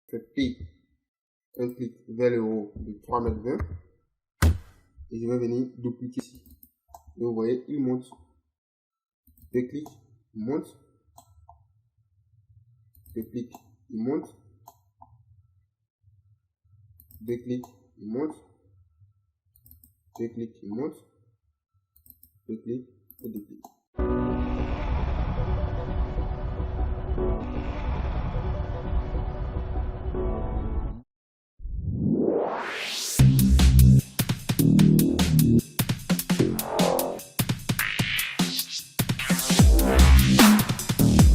fais un clic vers le haut de 3,20 m et je vais venir dupliquer ici. Et vous voyez, il monte. Deux clics, il monte. Deux clics, il monte. Deux clics, il monte. Deux clics, il monte. Deux clics et deux clics.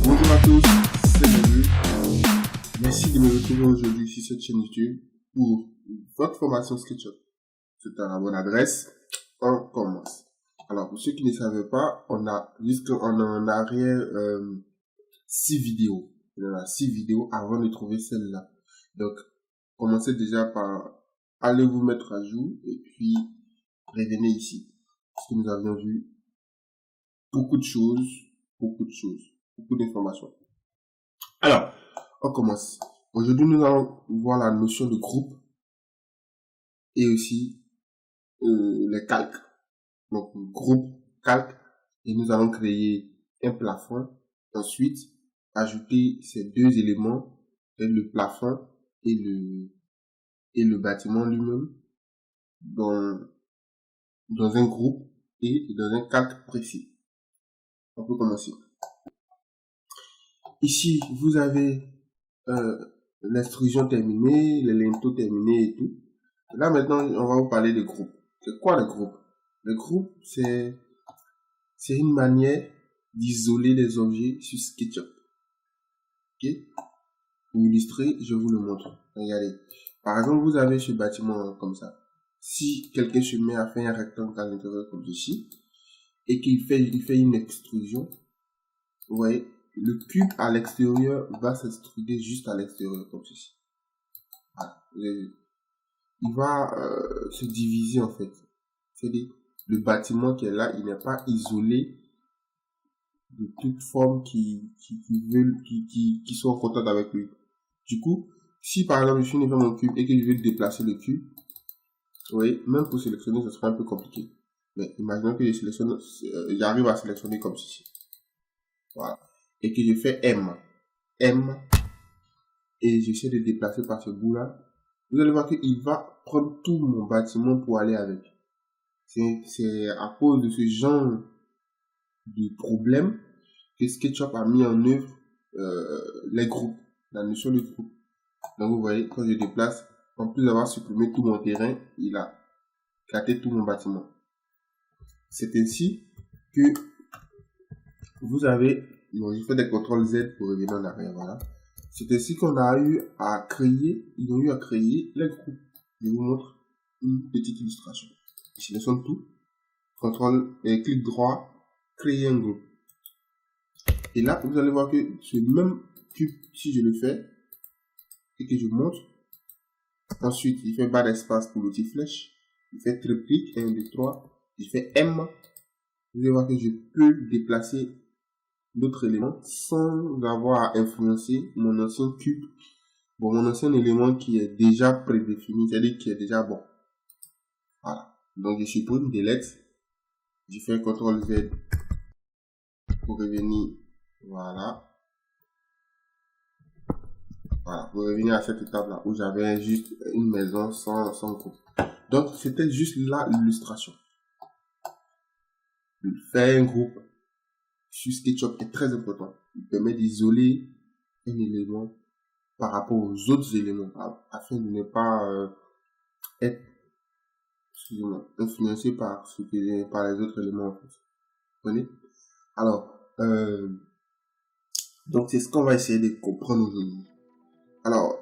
Bonjour à tous, c'est Manu. Merci de me retrouver aujourd'hui sur cette chaîne YouTube pour votre formation SketchUp. C'est à la bonne adresse. On commence. Alors, pour ceux qui ne savaient pas, on a en arrière 6 vidéos. Il y en a 6 vidéos avant de trouver celle-là. Donc, commencez déjà par aller vous mettre à jour et puis revenez ici. Parce que nous avions vu beaucoup de choses, beaucoup d'informations. Alors, on commence. Aujourd'hui, nous allons voir la notion de groupe et aussi les calques. Donc, groupe, calque, et nous allons créer un plafond. Ensuite, ajouter ces deux éléments, le plafond et le bâtiment lui-même dans un groupe et dans un calque précis. On peut commencer. Ici, vous avez l'instruction terminée, les linteaux terminés et tout. Là, maintenant, on va vous parler de groupe. C'est quoi le groupe? Le groupe, c'est une manière d'isoler les objets sur SketchUp. Ok? Pour illustrer, je vous le montre. Regardez. Par exemple, vous avez ce bâtiment comme ça. Si quelqu'un se met à faire un rectangle à l'intérieur comme ceci, et qu'il fait une extrusion, vous voyez, le cube à l'extérieur va s'extruder juste à l'extérieur comme ceci. Voilà. Il va se diviser en fait. C'est-à-dire, le bâtiment qui est là, il n'est pas isolé de toute forme qui soit en contact avec lui. Du coup, si par exemple je suis devant mon cube et que je veux déplacer le cube, vous voyez, même pour sélectionner, ça sera un peu compliqué. Mais imaginons que j'arrive à sélectionner comme ceci. Voilà. Et que je fais M, et j'essaie de déplacer par ce bout-là. Vous allez voir qu'il va prendre tout mon bâtiment pour aller avec. C'est à cause de ce genre de problème que SketchUp a mis en œuvre les groupes, la notion de groupe. Donc vous voyez, quand je déplace, en plus d'avoir supprimé tout mon terrain, il a gâté tout mon bâtiment. C'est ainsi que vous avez, bon, je fais des CTRL Z pour revenir en arrière, voilà. C'est ainsi qu'on a eu à créer, ils ont eu à créer les groupes. Je vous montre une petite illustration. Je sélectionne tout, CTRL et clic droit, créer un groupe. Et là, vous allez voir que ce même cube, si je le fais et que je monte, ensuite il fait barre d'espace pour l'outil flèche, il fait triple clic, 1, 2, 3, je fais M, vous allez voir que je peux déplacer d'autres éléments sans avoir à influencer mon ancien cube, bon, mon ancien élément qui est déjà prédéfini, c'est-à-dire qui est déjà bon. Voilà. Donc je supprime, delete, je fais CTRL Z pour revenir, voilà. Voilà, pour revenir à cette étape-là où j'avais juste une maison sans groupe. Donc c'était juste là l'illustration. Faire un groupe sur SketchUp est très important. Il permet d'isoler un élément par rapport aux autres éléments afin de ne pas être influencé par les autres éléments en fait. Vous comprenez? Alors, donc c'est ce qu'on va essayer de comprendre aujourd'hui. Alors,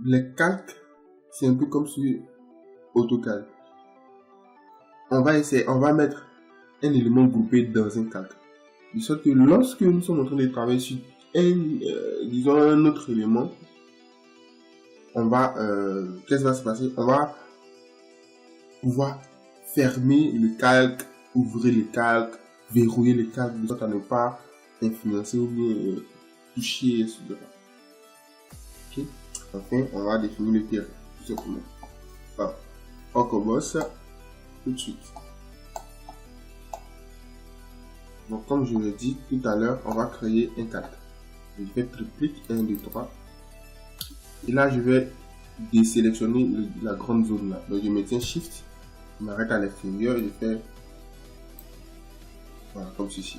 les calques, c'est un peu comme sur AutoCAD. On va mettre un élément groupé dans un calque. De sorte que lorsque nous sommes en train de travailler sur disons un autre élément, qu'est-ce qui va se passer? On va pouvoir fermer le calque, ouvrir le calque, verrouiller le calque, de sorte à ne pas influencer ou bien toucher, etc. Okay? Enfin, on va définir le terrain, tout simplement. Alors, on commence tout de suite. Donc, comme je l'ai dit tout à l'heure, on va créer un cadre. Je fais triple-clic, 1, 2, 3. Et là, je vais désélectionner la grande zone là. Donc, je maintiens Shift, je m'arrête à l'extérieur et je fais voilà, comme ceci.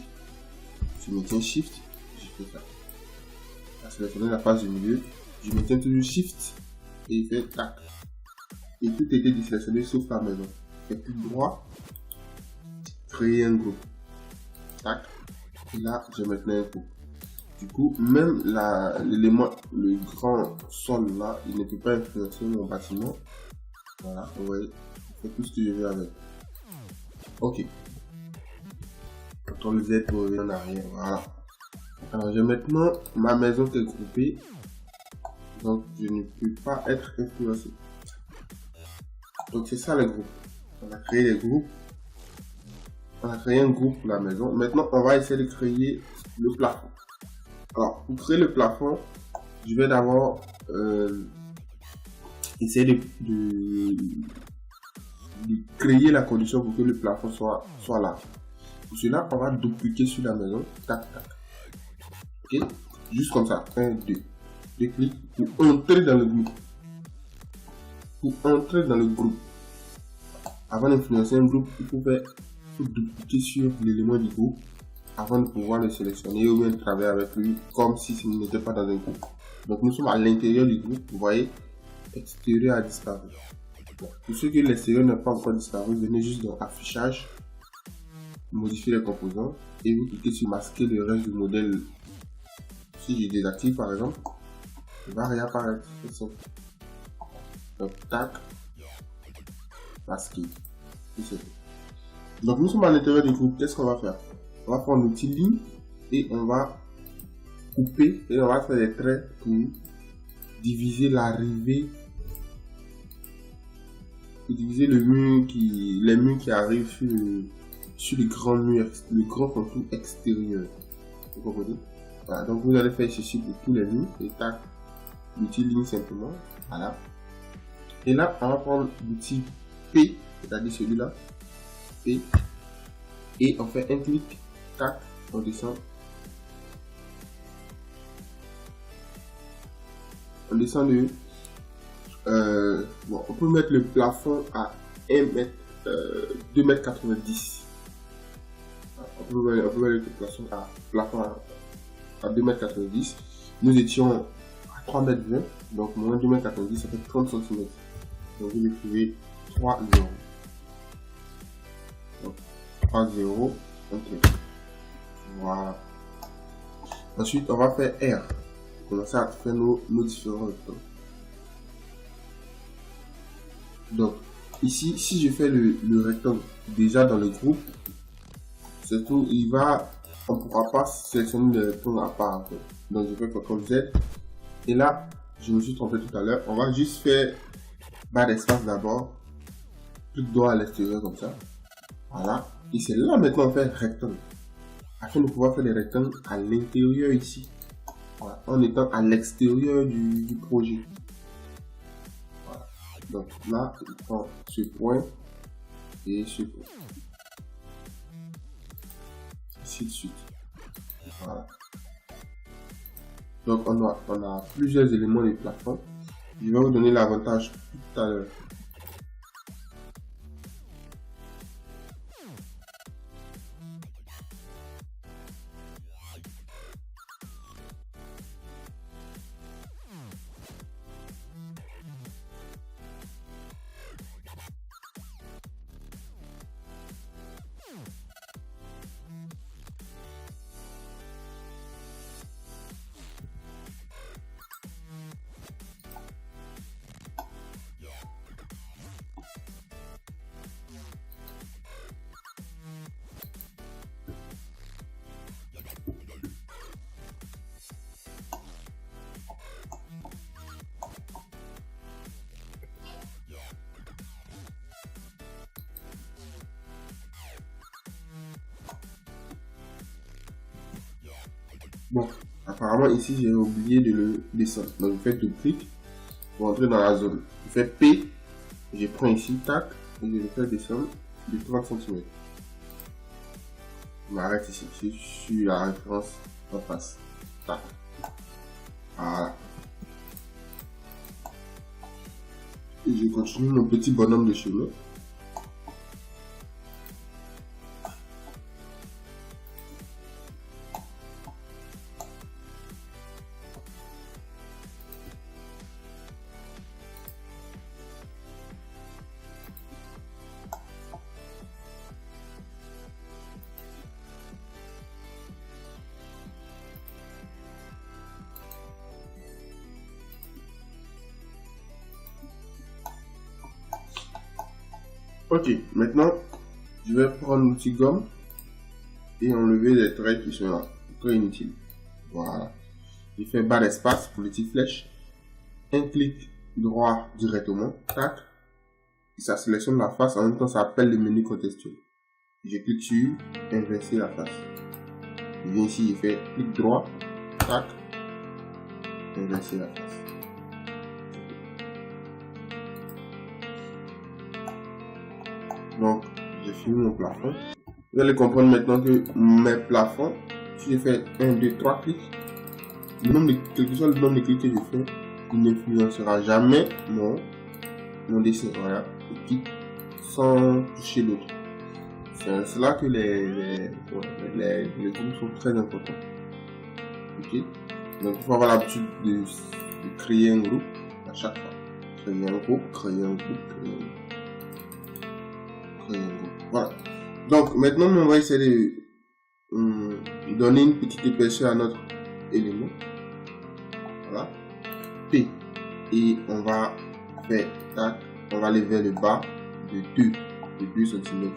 Je maintiens Shift, je fais ça. Je sélectionne la face du milieu, je maintiens toujours Shift et je fais tac. Et tout était désélectionné sauf la maison. Je fais clic droit, créer un groupe. Tac. Et là, je vais maintenant un groupe. Du coup, même l'élément, le grand sol là, il ne peut pas influencer mon bâtiment. Voilà, vous voyez, je fais tout ce que je veux avec. Ok. CTRL Z pour revenir en arrière, voilà. Alors, j'ai maintenant ma maison qui est groupée. Donc, je ne peux pas être influencé. Donc, c'est ça le groupe. On a créé les groupes. On a créé un groupe pour la maison. Maintenant, on va essayer de créer le plafond. Alors, pour créer le plafond, je vais d'abord essayer de créer la condition pour que le plafond soit là. Pour cela, on va double-cliquer sur la maison. Tac, tac. Ok? Juste comme ça. 1, 2. 2 clics pour entrer dans le groupe. Pour entrer dans le groupe. Avant d'influencer un groupe, il faut double-cliquer sur l'élément du groupe avant de pouvoir le sélectionner ou bien travailler avec lui comme si ce n'était pas dans un groupe. Donc nous sommes à l'intérieur du groupe, vous voyez, extérieur a disparu. Bon, pour ceux que l'extérieur n'a pas encore disparu, venez juste dans affichage, modifier les composants et vous cliquez sur masquer le reste du modèle. Si je désactive par exemple, il va réapparaître. Donc tac, masquer. Donc nous sommes à l'intérieur du groupe, qu'est-ce qu'on va faire? On va prendre l'outil ligne et on va couper et on va faire des traits pour diviser l'arrivée, pour diviser les murs qui arrivent sur le grand mur, le grand contour extérieur. Vous comprenez? Voilà, donc vous allez faire ceci pour tous les murs et tac, l'outil ligne simplement, voilà. Et là, on va prendre l'outil P, c'est-à-dire celui-là, P, et on fait un clic, tac, on descend. On descend de... bon, on peut mettre le plafond à 2,90 m. On peut mettre le plafond à 2,90 m. Nous étions à 3,20 m. Donc, moins 2,90 m, ça fait 30 cm. Donc, vous écrivez 3 0. Donc, 3 0. Ok. Voilà. Ensuite, on va faire R. Commencer à faire nos différents rectangles. Donc, ici, si je fais le rectangle déjà dans le groupe, c'est tout, on ne pourra pas sélectionner le rectangle à part. En fait. Donc, je fais CTRL Z. Et là, je me suis trompé tout à l'heure. On va juste faire barre d'espace d'abord. Clic droit à l'extérieur comme ça. Voilà. Et c'est là maintenant on fait rectangle. Afin de pouvoir faire des rectangles à l'intérieur ici. Voilà, en étant à l'extérieur du projet. Voilà. Donc là, je prends ce point et ce point. Ainsi de suite. Voilà. Donc on a plusieurs éléments de plafond. Je vais vous donner l'avantage tout à l'heure. Bon, apparemment ici j'ai oublié de le descendre. Donc vous faites double clic pour entrer dans la zone. Je fais P, je prends ici, tac, et je le fais descendre de 30 cm. Je m'arrête ici, je suis la référence en face. Tac. Voilà. Et je continue mon petit bonhomme de chemin. Ok, maintenant, je vais prendre l'outil gomme et enlever les traits qui sont là, très inutiles. Voilà. Je fais bas d'espace pour les petites flèches. Un clic droit directement, tac. Et ça sélectionne la face, en même temps ça appelle le menu contextuel. Je clique sur inverser la face. Je viens ici, je fais clic droit, tac, inverser la face. Donc, j'ai fini mon plafond. Vous allez comprendre maintenant que mes plafonds, si je fais 1, 2, 3 clics, quel que soit le nombre de clics que je fais, il n'influencera jamais mon dessin. Voilà, et puis sans toucher l'autre. C'est là que les groupes sont très importants. Ok, donc il faut avoir l'habitude de créer un groupe à chaque fois. Créer un groupe, créer un groupe, créer un groupe. Voilà. Donc maintenant on va essayer de donner une petite épaisseur à notre élément. Voilà. P. Et on va faire tac. On va aller vers le bas de 2 cm.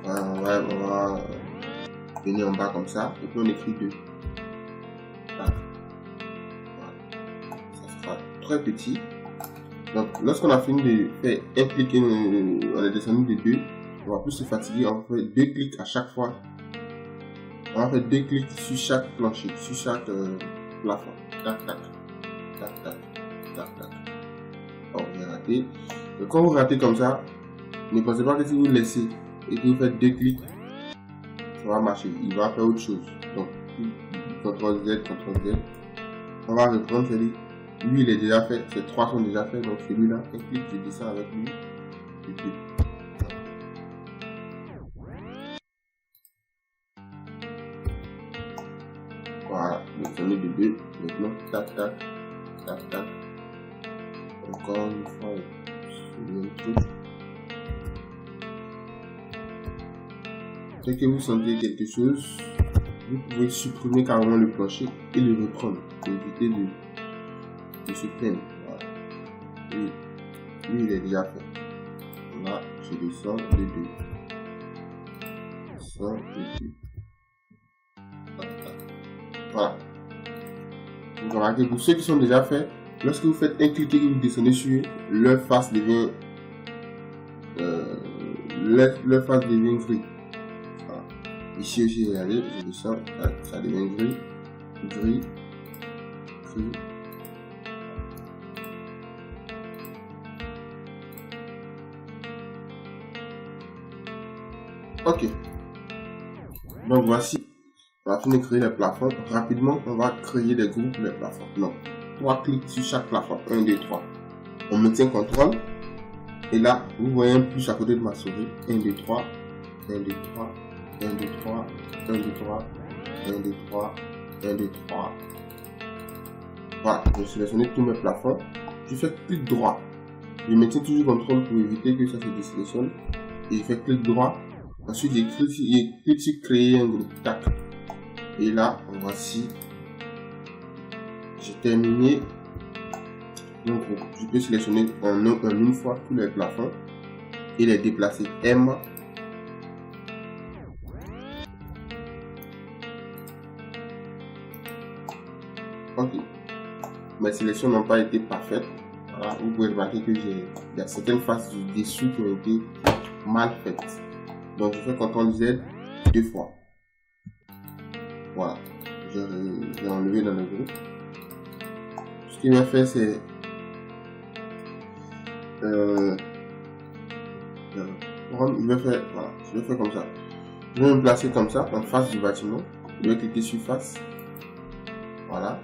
Voilà, on va venir en bas comme ça. Et puis on écrit 2. Tac. Voilà. Ça sera très petit. Donc, lorsqu'on a fini de faire un clic, on est descendu de 2, on va plus se fatiguer, on va faire 2 clics à chaque fois. On va faire 2 clics sur chaque plancher, sur chaque plafond. Tac, tac, tac, tac, tac, tac. Oh, j'ai raté. Donc, quand vous ratez comme ça, ne pensez pas que si vous laissez et que vous faites 2 clics, ça va marcher. Il va faire autre chose. Donc, CTRL Z, CTRL Z. On va reprendre celui. Lui, il est déjà fait, ces 3 sont déjà faits, donc celui-là, un clic, je descends avec lui, et puis. Voilà, descendez de 2, maintenant, tac, tac, tac, tac. Encore une fois, le même truc. Dès que vous sentez quelque chose, vous pouvez supprimer carrément le plancher et le reprendre, pour éviter de se plaindre. Voilà. Et lui, il est déjà fait. Là, je descends de 2. Descends de 2. Voilà. Vous remarquez, pour ceux qui sont déjà faits, lorsque vous faites un clic et que vous descendez sur leur face devient leur face devient gris. Voilà. Ici aussi, regardez, je descends, ça devient gris, gris, gris. Ok. Donc voici, on va finir de créer les plafonds. Rapidement, on va créer des groupes pour les plafonds. Non. 3 clics sur chaque plafond. 1, 2, 3. On maintient CTRL. Et là, vous voyez un plus à côté de ma souris. 1, 2, 3. 1, 2, 3. 1, 2, 3. 1, 2, 3. 1, 2, 3. 1, 2, 3. Voilà. Je sélectionne tous mes plafonds. Je fais clic droit. Je maintiens toujours CTRL pour éviter que ça se désélectionne. Et je fais clic droit. Ensuite, j'ai cliqué sur créer un groupe. Tac. Et là, voici. J'ai terminé mon groupe. Je peux sélectionner en une fois tous les plafonds et les déplacer. M. Ok. Mes sélections n'ont pas été parfaites. Voilà. Vous pouvez remarquer que il y a certaines faces du dessous qui ont été mal faites. Donc, je fais CTRL Z 2 fois. Voilà. Je vais enlever dans le groupe. Ce qu'il va faire, c'est je vais faire, voilà, je vais faire comme ça. Je vais me placer comme ça, en face du bâtiment. Je vais cliquer sur face. Voilà.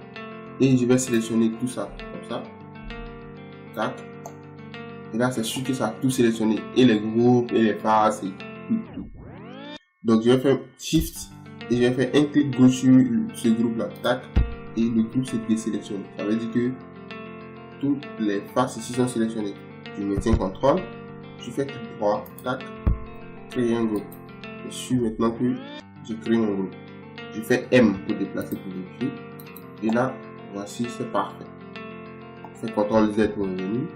Et je vais sélectionner tout ça, comme ça. Tac. Et là, c'est sûr que ça a tout sélectionné. Et les groupes, et les faces, et tout. Donc, je vais faire Shift. Et je vais faire un clic gauche sur ce groupe-là. Tac. Et le groupe se désélectionne. Ça veut dire que toutes les faces ici sont sélectionnées. Je maintiens CTRL. Je fais clic droit. Tac. Créer un groupe. Je suis maintenant que j'ai créé mon groupe. Je fais M pour déplacer pour vérifier. Et là, voici, c'est parfait. Je fais CTRL Z pour revenir.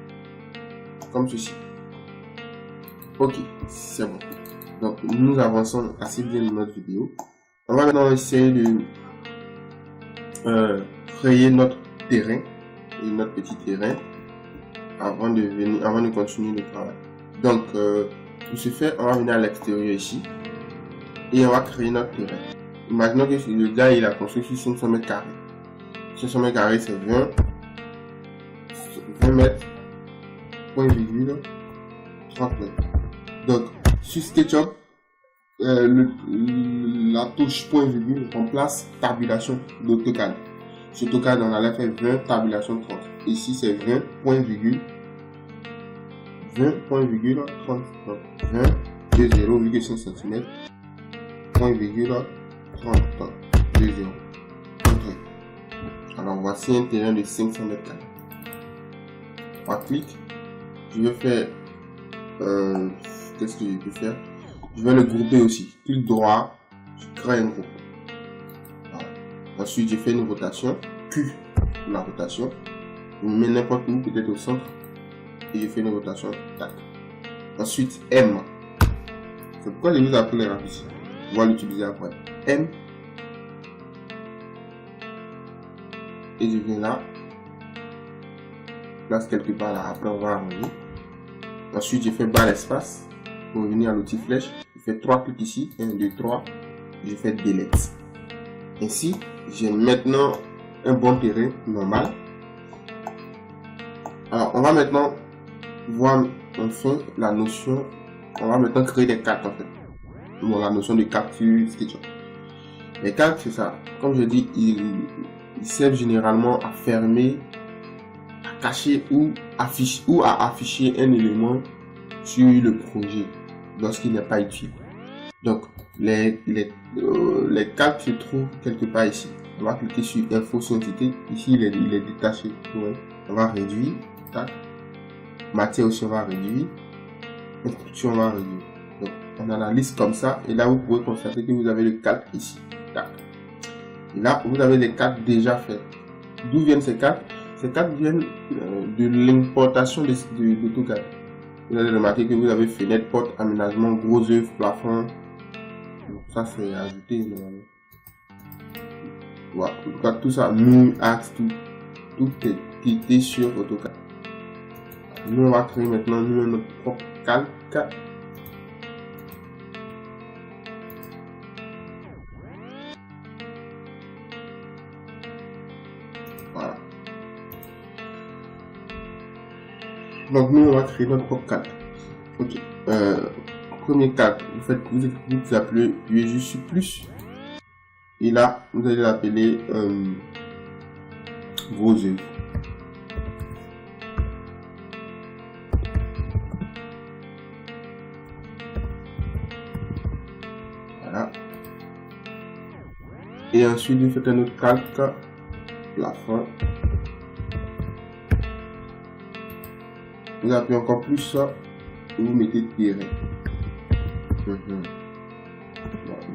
Comme ceci. Ok, c'est bon. Donc, nous avançons assez bien dans notre vidéo. On va maintenant essayer de créer notre terrain et notre petit terrain avant de continuer le travail. Donc, pour ce faire, on va venir à l'extérieur ici et on va créer notre terrain. Imaginons que le gars il a construit sur 500 mètres carrés. 500 mètres carrés, c'est 20 mètres, point virgule, 30 mètres. Donc, sur SketchUp, la touche point virgule remplace tabulation d'AutoCAD. Sur AutoCAD, on allait faire 20 tabulation 30. Ici, c'est 20 point virgule 30. 20 de 0,5 cm point virgule 30 de 0. Alors, voici un terrain de 500 mètres carrés. On clique. Je vais faire qu'est-ce que je peux faire? Je vais le grouper aussi. Clic droit, je crée un groupe. Voilà. Ensuite, je fais une rotation. Q pour la rotation. Je mets n'importe où, peut-être au centre. Et je fais une rotation. Tac. Ensuite, M. C'est pourquoi je vous appelle les raccourcis. On va l'utiliser après. M. Et je viens là. Place quelque part là. Après, on va arranger. Ensuite, je fais barre espace. Pour revenir à l'outil flèche, je fais 3 clics ici, 1, 2, 3, je fais delete. Ainsi, j'ai maintenant un bon terrain normal. Alors, on va maintenant voir enfin la notion, on va maintenant créer des cartes en fait. Bon, la notion de carte sur SketchUp. Les cartes, c'est ça. Comme je dis, ils servent généralement à fermer, à cacher ou à afficher un élément sur le projet lorsqu'il n'est pas utile. Donc, les cartes se trouvent quelque part ici. On va cliquer sur Info sur entité. Ici, il est détaché. Ouais. On va réduire. Tac. Matière aussi, on va réduire. Instruction, on va réduire. Donc, on a la liste comme ça. Et là, vous pouvez constater que vous avez le calque ici. Tac. Et là, vous avez les cartes déjà faites. D'où viennent ces cartes? Ces cartes viennent de l'importation d'AutoCAD. Vous allez remarquer que vous avez fenêtre, porte, aménagement, gros œuvre, plafond. Donc ça c'est ajouté normalement. Voilà. Donc, tout ça, mur, axe, tout est quitté sur AutoCAD. Nous on va créer maintenant notre propre calque. Voilà. Donc nous on va créer notre propre calque. Ok. Premier calque, vous appuyez juste sur plus. Et là, vous allez l'appeler vos œuvres. Voilà. Et ensuite, vous faites un autre calque, plafond. Vous appuyez encore plus ça et vous mettez terrain. Bon,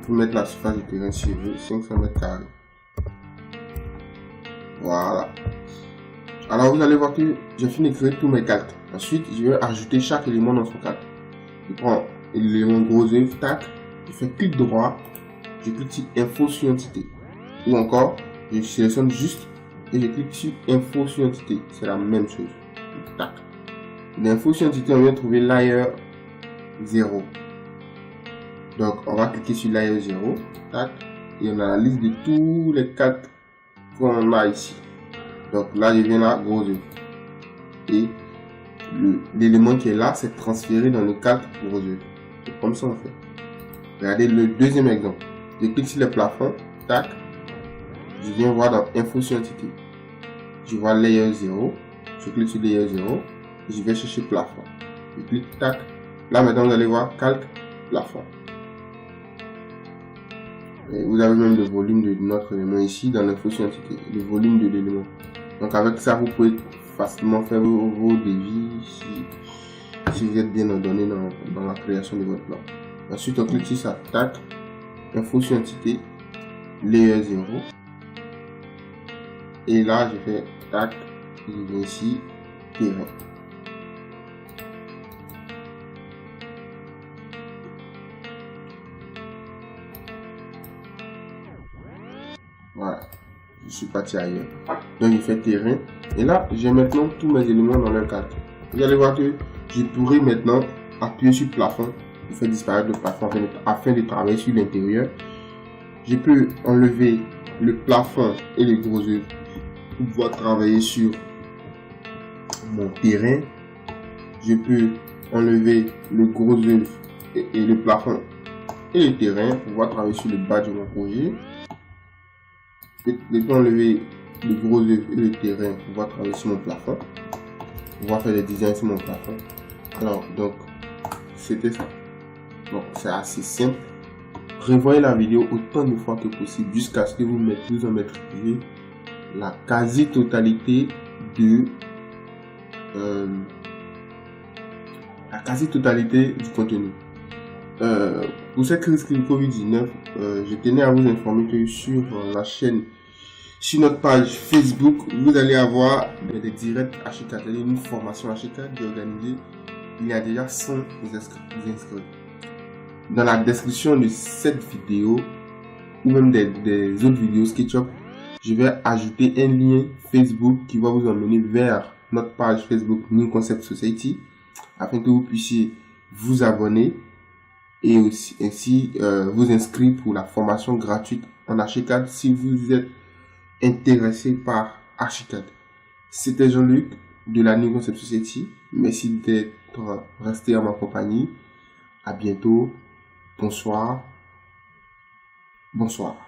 vous mettre la surface du terrain sur 500 mètres carrés. Voilà. Alors vous allez voir que j'ai fini de créer tous mes calques. Ensuite, je vais ajouter chaque élément dans son calque. Je prends l'élément gros œuvre, tac. Je fais clic droit. Je clique sur Info sur entité. Ou encore, je sélectionne juste et je clique sur Info sur entité. C'est la même chose. Tac. L'info sur entité, on vient trouver layer 0. Donc, on va cliquer sur layer 0. Tac. Et on a la liste de tous les calques qu'on a ici. Donc là, je viens là, gros œuvre. Et l'élément qui est là, c'est transféré dans le calque gros œuvre. C'est comme ça on fait. Regardez le deuxième exemple. Je clique sur le plafond, tac. Je viens voir dans info sur entité. Je vois layer 0. Je clique sur layer 0. Je vais chercher plafond. Je clique, tac. Là maintenant vous allez voir calque, plafond. Et vous avez même le volume de notre élément ici dans l'info sur entité. Le volume de l'élément. Donc avec ça vous pouvez facilement faire vos devis si vous êtes bien ordonné dans la création de votre plan. Ensuite on clique sur ça, tac. Info sur entité, layer 0. Et là je fais tac. Je viens ici, terrain. Voilà, je suis parti ailleurs. Donc je fais terrain. Et là, j'ai maintenant tous mes éléments dans le calque. Vous allez voir que je pourrais maintenant appuyer sur plafond pour faire disparaître le plafond afin de travailler sur l'intérieur. Je peux enlever le plafond et les gros œuvres pour pouvoir travailler sur mon terrain. Je peux enlever le gros œuvre et le plafond et le terrain pour pouvoir travailler sur le bas de mon projet. Je peux enlever le gros œuvre et le terrain pour pouvoir travailler sur mon plafond, pour pouvoir faire des designs sur mon plafond. Alors, donc, c'était ça. Donc, c'est assez simple. Revoyez la vidéo autant de fois que possible jusqu'à ce que vous en maîtrisez la quasi-totalité du contenu. Pour cette crise de Covid-19, je tenais à vous informer que sur la chaîne, sur notre page Facebook, vous allez avoir des directs H4, une formation H4 organisée. Il y a déjà 100 inscrits. Dans la description de cette vidéo, ou même des autres vidéos SketchUp, je vais ajouter un lien Facebook qui va vous emmener vers notre page Facebook New Concept Society, afin que vous puissiez vous abonner et aussi ainsi vous inscrire pour la formation gratuite en H4 si vous êtes intéressé par H4. C'était Jean-Luc de la New Concept Society. Merci d'être resté en ma compagnie. À bientôt. Bonsoir. Bonsoir.